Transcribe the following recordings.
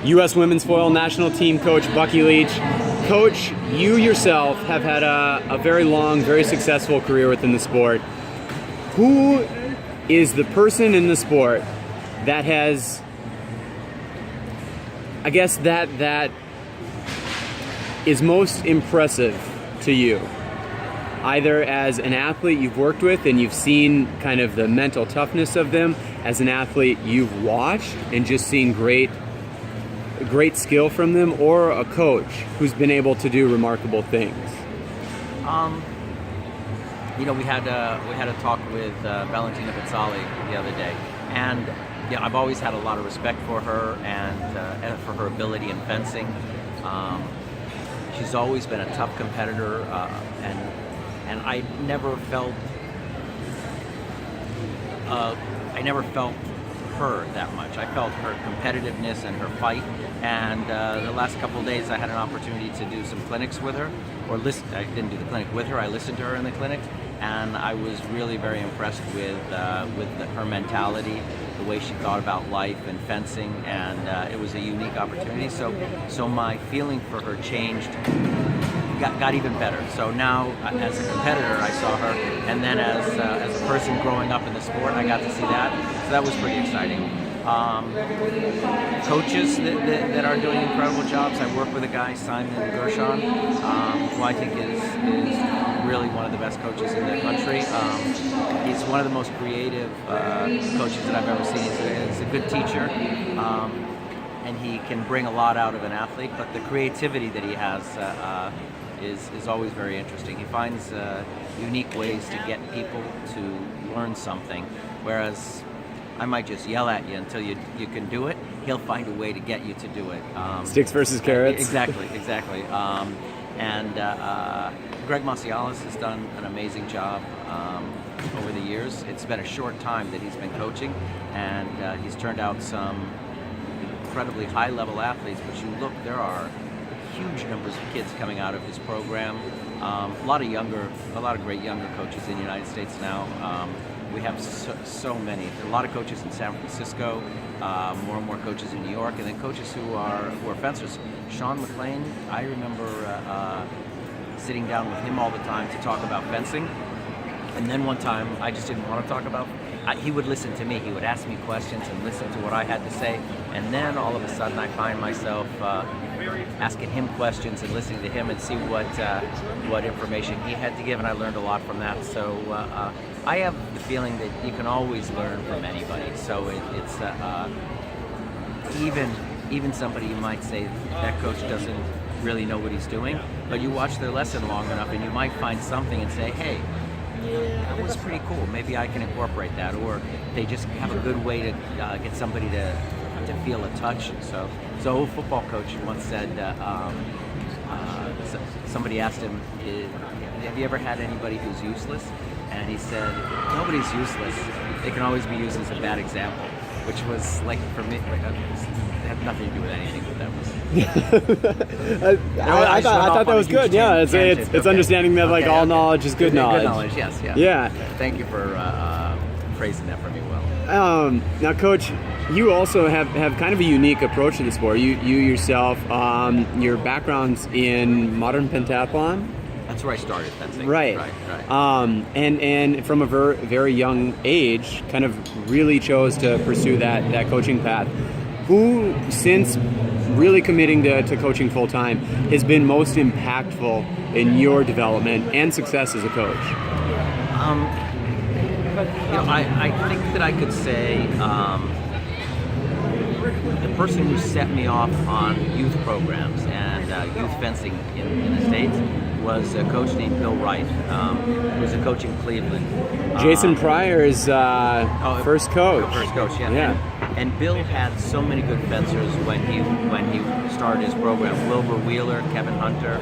U.S. Women's Foil National Team coach Buckie Leach. Coach, you yourself have had a very long, very successful career within the sport. Who is the person in the sport that has, I guess, that is most impressive to you? Either as an athlete you've worked with and you've seen kind of the mental toughness of them, as an athlete you've watched and just seen great skill from them, or a coach who's been able to do remarkable things? We had a talk with Valentina Pizzali the other day, and I've always had a lot of respect for her and for her ability in fencing. She's always been a tough competitor, and I never felt her that much. I felt her competitiveness and her fight. And the last couple of days, I had an opportunity to do some clinics with her, or listen. I didn't do the clinic with her. I listened to her in the clinic, and I was really very impressed with her mentality, the way she thought about life and fencing, and it was a unique opportunity. So my feeling for her changed. Got even better. So now, as a competitor, I saw her, and then as a person growing up in the sport, I got to see that. So that was pretty exciting. Coaches that are doing incredible jobs. I work with a guy, Simon Gershon, who I think is really one of the best coaches in the country. He's one of the most creative coaches that I've ever seen. He's a good teacher. And he can bring a lot out of an athlete, but the creativity that he has is always very interesting. He finds unique ways to get people to learn something, whereas I might just yell at you until you can do it. He'll find a way to get you to do it. Sticks versus carrots. Exactly. And Greg Macialis has done an amazing job over the years. It's been a short time that he's been coaching, and he's turned out some incredibly high-level athletes. But you look, there are huge numbers of kids coming out of his program. A lot of great younger coaches in the United States now. We have so many. There are a lot of coaches in San Francisco, more and more coaches in New York, and then coaches who are fencers. Sean McLean, I remember sitting down with him all the time to talk about fencing. And then one time, I just didn't want to talk about. He would listen to me. He would ask me questions and listen to what I had to say. And then all of a sudden, I find myself asking him questions and listening to him and see what information he had to give. And I learned a lot from that. So I have the feeling that you can always learn from anybody. So it's even somebody you might say that coach doesn't really know what he's doing, but you watch their lesson long enough, and you might find something and say, hey, that was pretty cool. Maybe I can incorporate that. Or they just have a good way to get somebody to feel a touch. So a football coach once said, somebody asked him, have you ever had anybody who's useless? And he said, nobody's useless. They can always be used as a bad example, which was like, for me, it had nothing to do with anything, but that was... I thought that was good. Yeah, it's understanding that all knowledge is good knowledge. Good knowledge, yes. Yeah. Thank you for phrasing that for me well. Now, Coach, you also have kind of a unique approach to the sport. You yourself, your background's in modern pentathlon. That's where I started fencing. Right. And from a very young age, kind of really chose to pursue that coaching path. Who, since really committing to coaching full time, has been most impactful in your development and success as a coach? I think that I could say the person who set me off on youth programs and youth fencing in the States was a coach named Bill Wright, who was a coach in Cleveland. Jason Pryor's first coach. First coach, yeah. And Bill had so many good fencers when he started his program. Wilbur Wheeler, Kevin Hunter,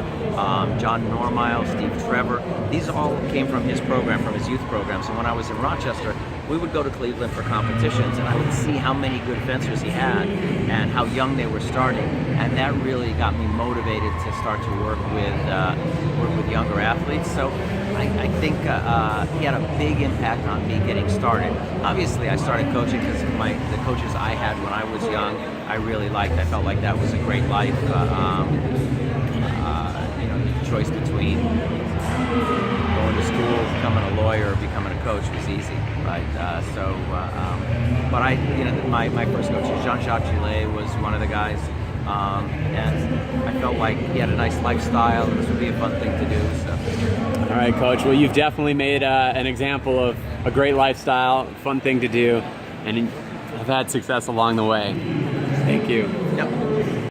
John Normile, Steve Trevor. These all came from his program, from his youth program. So when I was in Rochester, we would go to Cleveland for competitions, and I would see how many good fencers he had and how young they were starting, and that really got me motivated to start to work with younger athletes. So I think he had a big impact on me getting started. Obviously, I started coaching because the coaches I had when I was young, I really liked. I felt like that was a great life. The choice between going to school, becoming a lawyer, or becoming a coach was easy, right? But my first coach, Jean-Jacques Gillet, was one of the guys, and I felt like he had a nice lifestyle, and this would be a fun thing to do. So. All right, Coach. Well, you've definitely made an example of a great lifestyle, fun thing to do, and have had success along the way. Thank you. Yep.